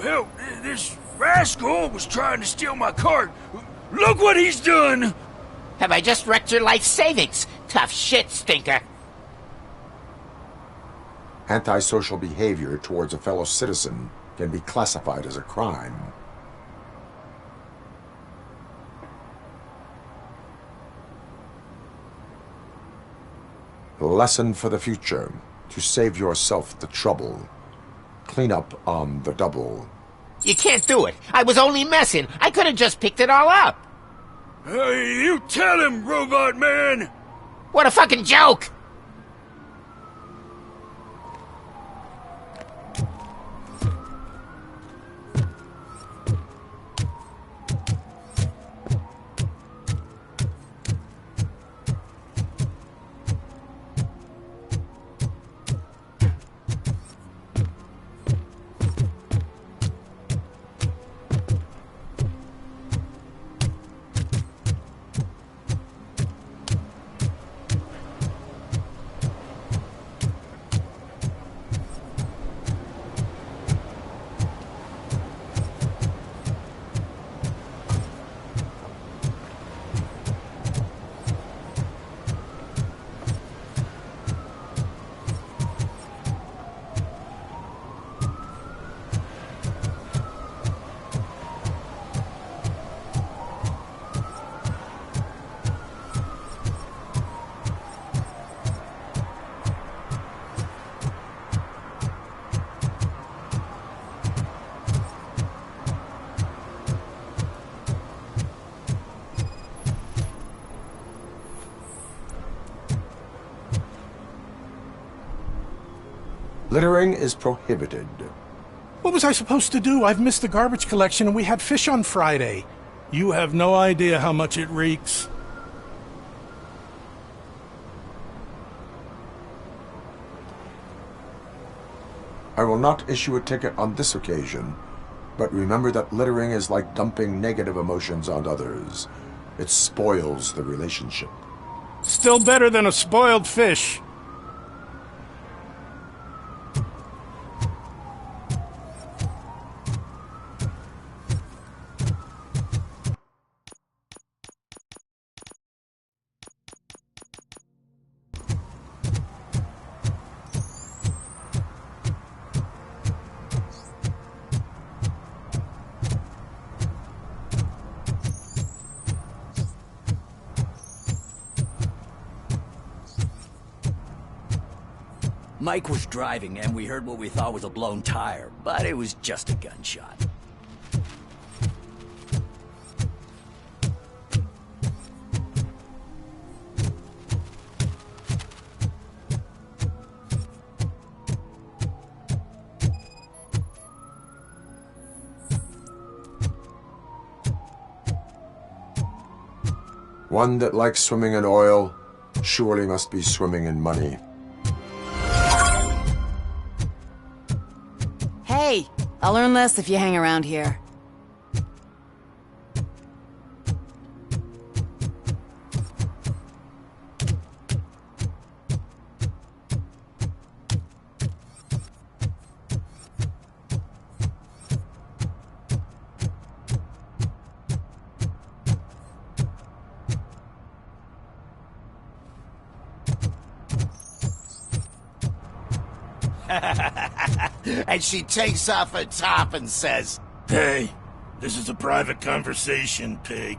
Help! Help! This rascal was trying to steal my cart. Look what he's done! Have I just wrecked your life savings? Tough shit, stinker. Antisocial behavior towards a fellow citizen can be classified as a crime. Lesson for the future. To save yourself the trouble. Clean up on the double. You can't do it. I was only messing. I could have just picked it all up. Hey, you tell him, Robot Man! What a fucking joke! Littering is prohibited. What was I supposed to do? I've missed the garbage collection and we had fish on Friday. You have no idea how much it reeks. I will not issue a ticket on this occasion, but remember that littering is like dumping negative emotions on others. It spoils the relationship. Still better than a spoiled fish. Mike was driving and we heard what we thought was a blown tire, but it was just a gunshot. One that likes swimming in oil surely must be swimming in money. Hey, I'll learn less if you hang around here. And she takes off her top and says, Hey, this is a private conversation, pig.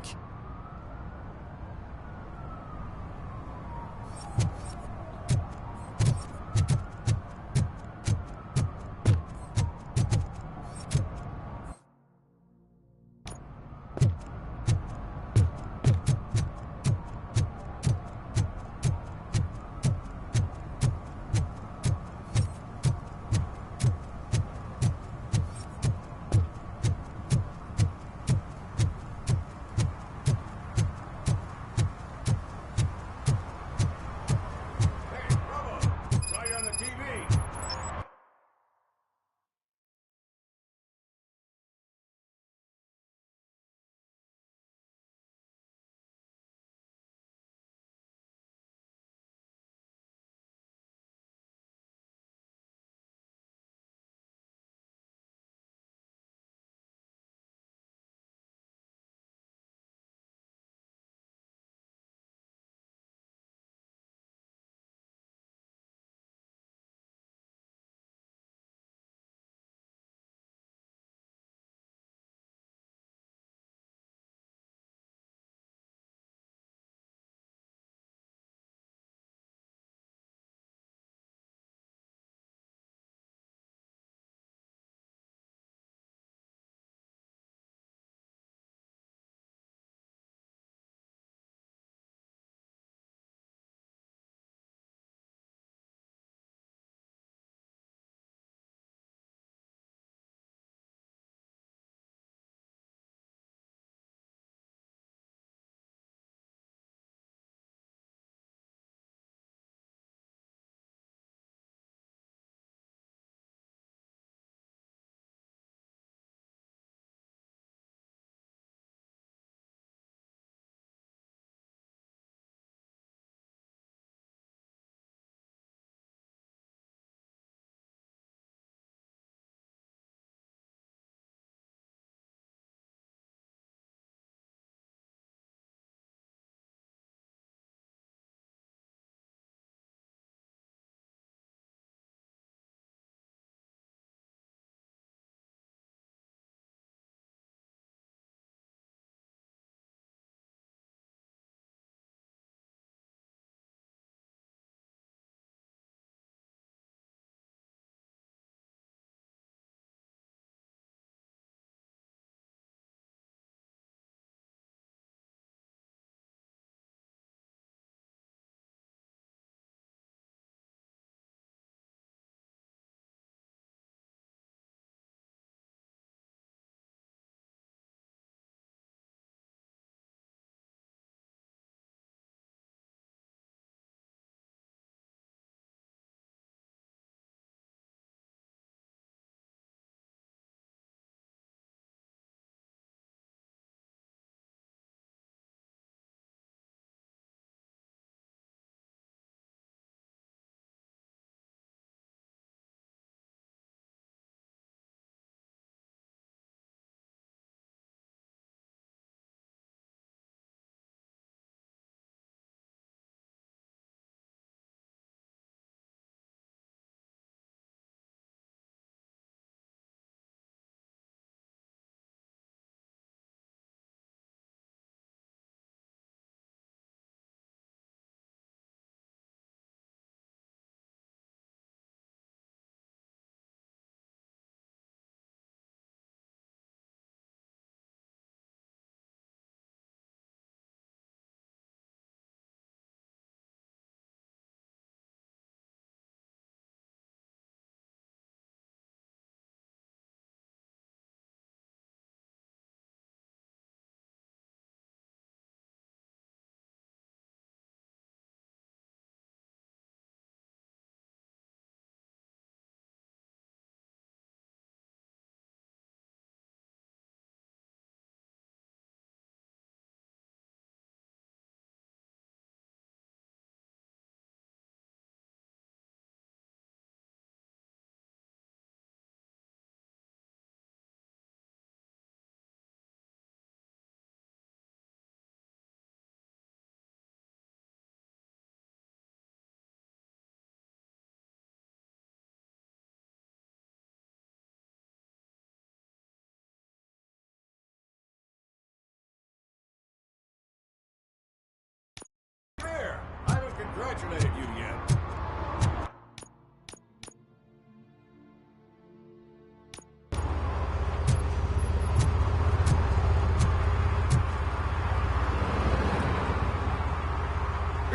congratulated you yet.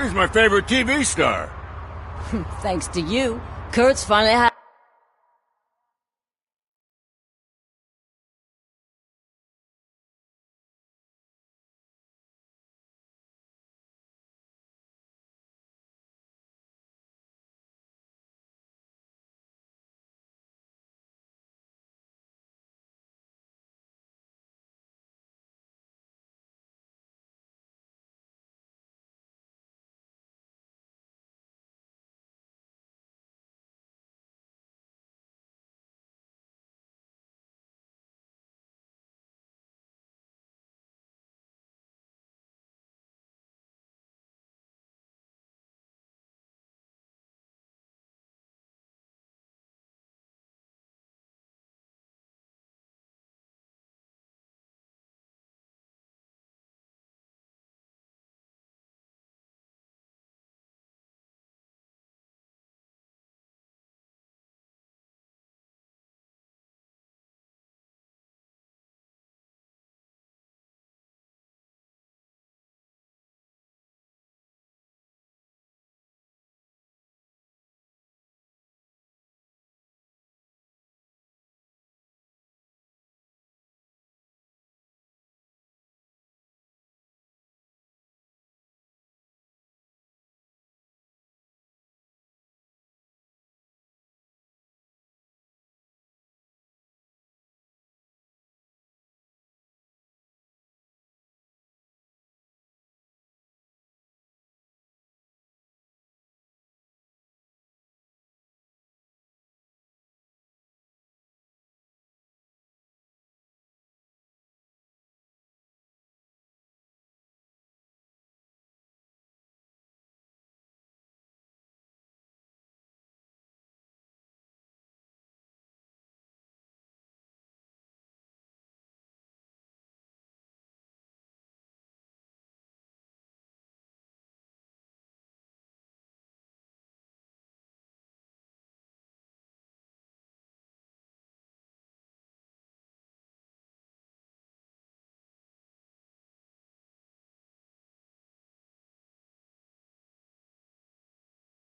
He's my favorite TV star. Thanks to you, Kurt's finally had...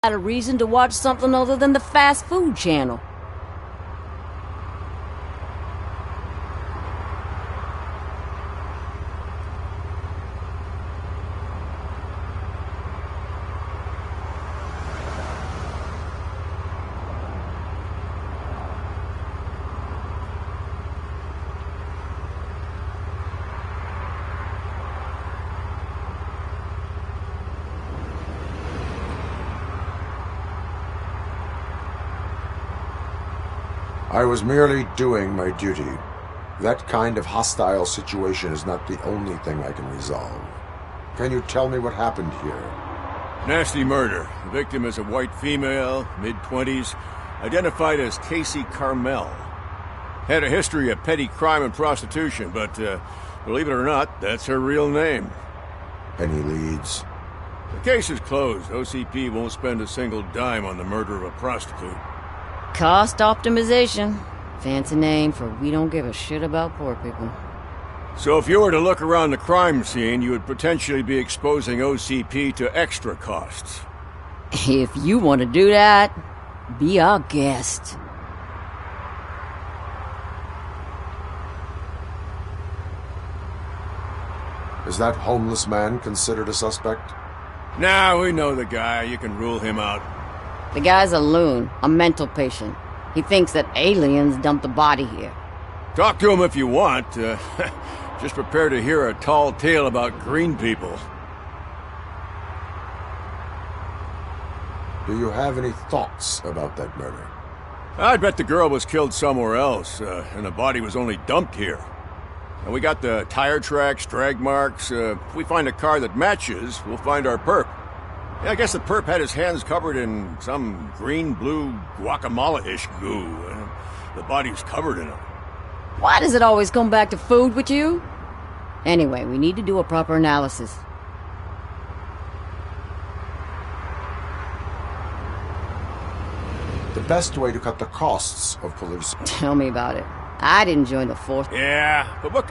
had a reason to watch something other than the fast food channel. I was merely doing my duty. That kind of hostile situation is not the only thing I can resolve. Can you tell me what happened here? Nasty murder. The victim is a white female, mid-20s, identified as Casey Carmel. Had a history of petty crime and prostitution, but believe it or not, that's her real name. Any leads? The case is closed. OCP won't spend a single dime on the murder of a prostitute. Cost optimization. Fancy name for we don't give a shit about poor people. So if you were to look around the crime scene, you would potentially be exposing OCP to extra costs. If you want to do that, be our guest. Is that homeless man considered a suspect? Nah, we know the guy. You can rule him out. The guy's a loon, a mental patient. He thinks that aliens dumped the body here. Talk to him if you want. Just prepare to hear a tall tale about green people. Do you have any thoughts about that murder? I bet the girl was killed somewhere else, and the body was only dumped here. And we got the tire tracks, drag marks. If we find a car that matches, we'll find our perp. Yeah, I guess the perp had his hands covered in some green-blue guacamole-ish goo. The body's covered in it. Why does it always come back to food with you? Anyway, we need to do a proper analysis. best way to cut the costs of police. Tell me about it. I didn't join the force. Yeah, but look,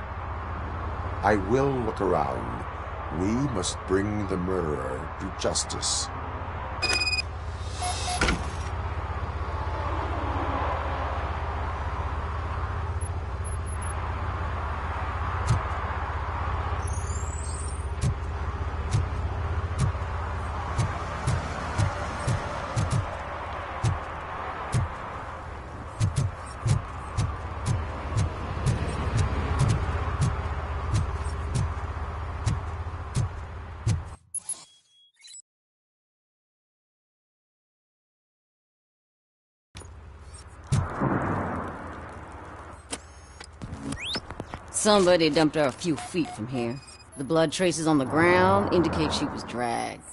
I will look around. We must bring the murderer to justice. Somebody dumped her a few feet from here. The blood traces on the ground indicate she was dragged.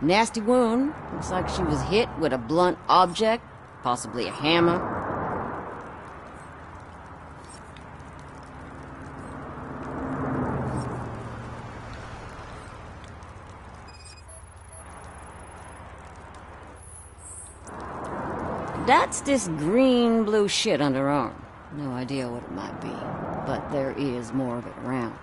Nasty wound. Looks like she was hit with a blunt object, possibly a hammer. That's this green-blue shit under her arm. No idea what it might be, but there is more of it around.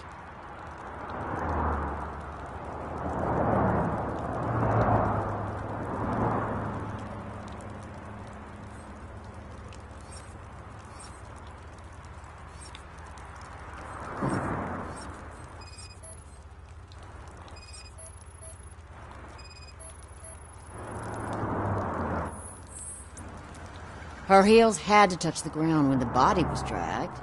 Her heels had to touch the ground when the body was dragged.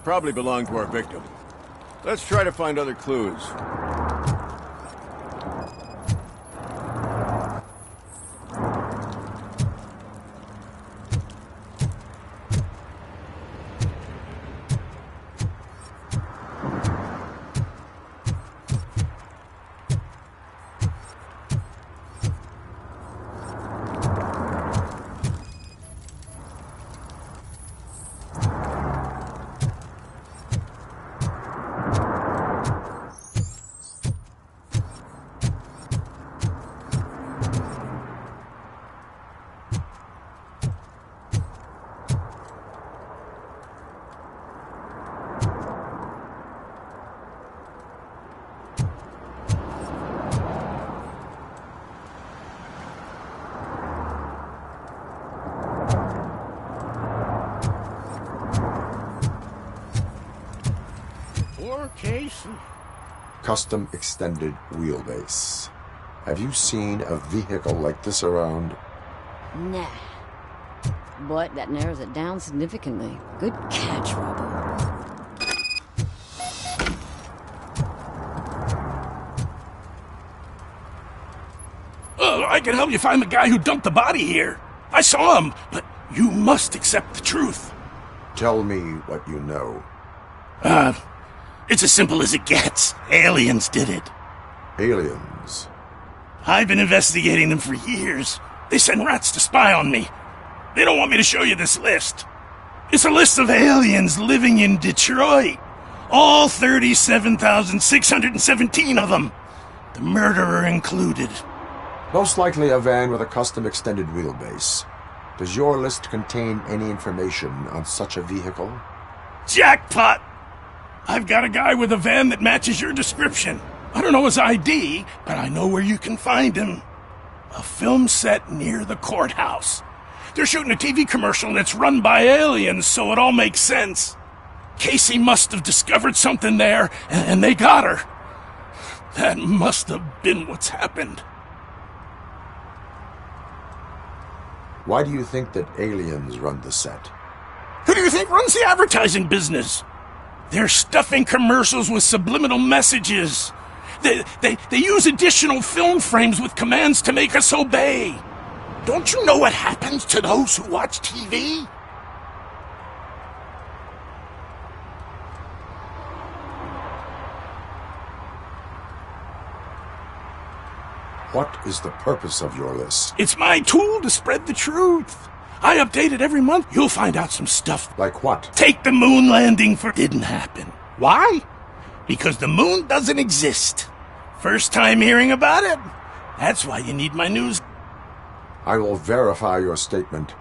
Probably belonged to our victim. Let's try to find other clues. Case. Custom extended wheelbase. Have you seen a vehicle like this around? Nah. But that narrows it down significantly. Good catch, Robo. I can help you find the guy who dumped the body here. I saw him, but you must accept the truth. Tell me what you know. It's as simple as it gets. Aliens did it. Aliens? I've been investigating them for years. They send rats to spy on me. They don't want me to show you this list. It's a list of aliens living in Detroit. All 37,617 of them. The murderer included. Most likely a van with a custom extended wheelbase. Does your list contain any information on such a vehicle? Jackpot! I've got a guy with a van that matches your description. I don't know his ID, but I know where you can find him. A film set near the courthouse. They're shooting a TV commercial that's run by aliens, so it all makes sense. Casey must have discovered something there, and they got her. That must have been what's happened. Why do you think that aliens run the set? Who do you think runs the advertising business? They're stuffing commercials with subliminal messages. They use additional film frames with commands to make us obey. Don't you know what happens to those who watch TV? What is the purpose of your list? It's my tool to spread the truth. I update it every month. You'll find out some stuff. Like what? Take the moon landing for didn't happen. Why? Because the moon doesn't exist. First time hearing about it? That's why you need my news. I will verify your statement.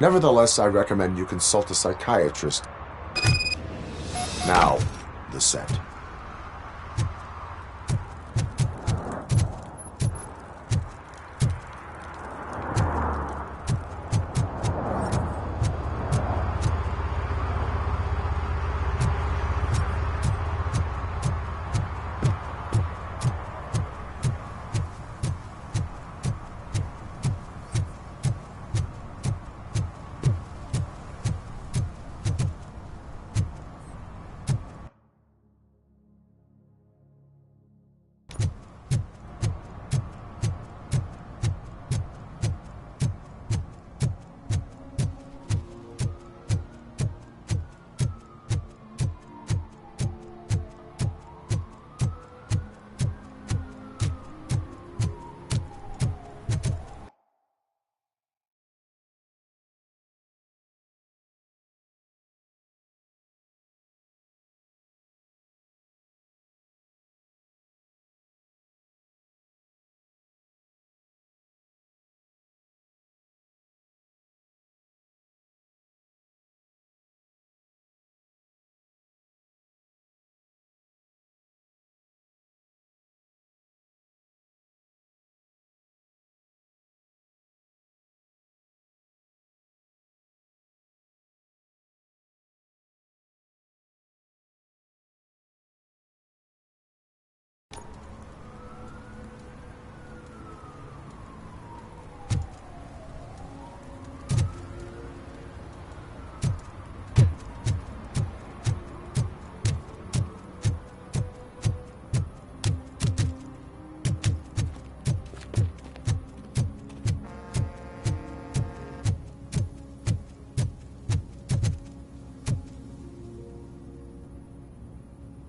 Nevertheless, I recommend you consult a psychiatrist. Now, the set.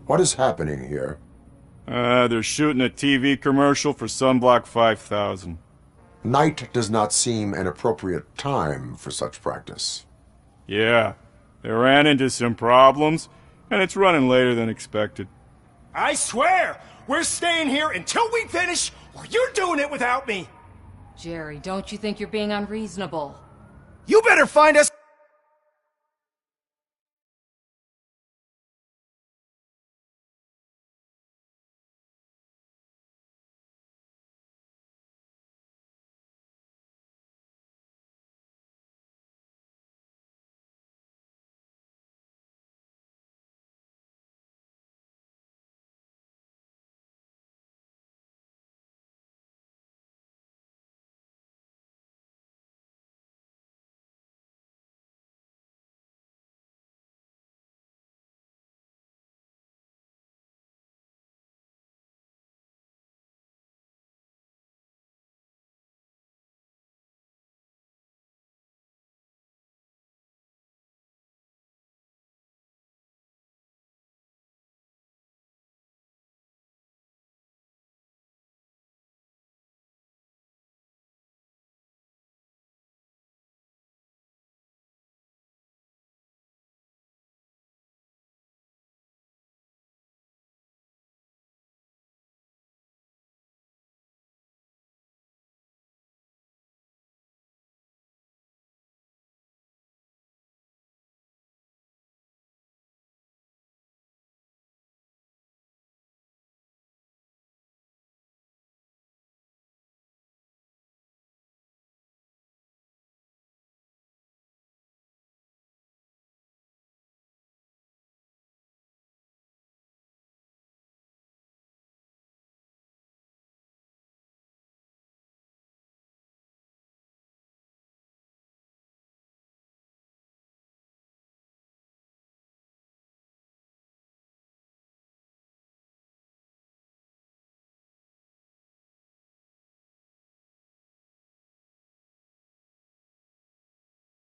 What is happening here? They're shooting a TV commercial for Sunblock 5000. Night does not seem an appropriate time for such practice. Yeah, they ran into some problems, and it's running later than expected. I swear, we're staying here until we finish, or you're doing it without me. Jerry, don't you think you're being unreasonable? You better find us...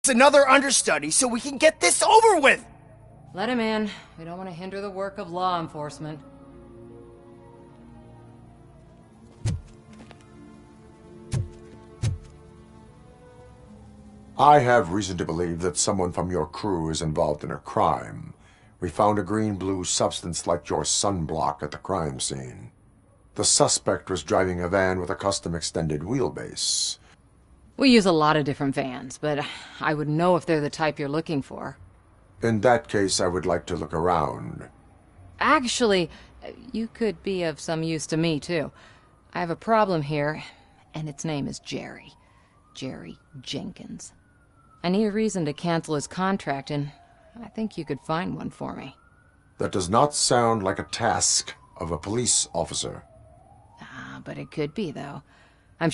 another understudy so we can get this over with. Let him in. We don't want to hinder the work of law enforcement. I have reason to believe that someone from your crew is involved in a crime. We found a green-blue substance like your sunblock at the crime scene. The suspect was driving a van with a custom extended wheelbase. We use a lot of different vans, but I would know if they're the type you're looking for. In that case, I would like to look around. Actually, you could be of some use to me, too. I have a problem here, and its name is Jerry. Jerry Jenkins. I need a reason to cancel his contract, and I think you could find one for me. That does not sound like a task of a police officer. But it could be, though.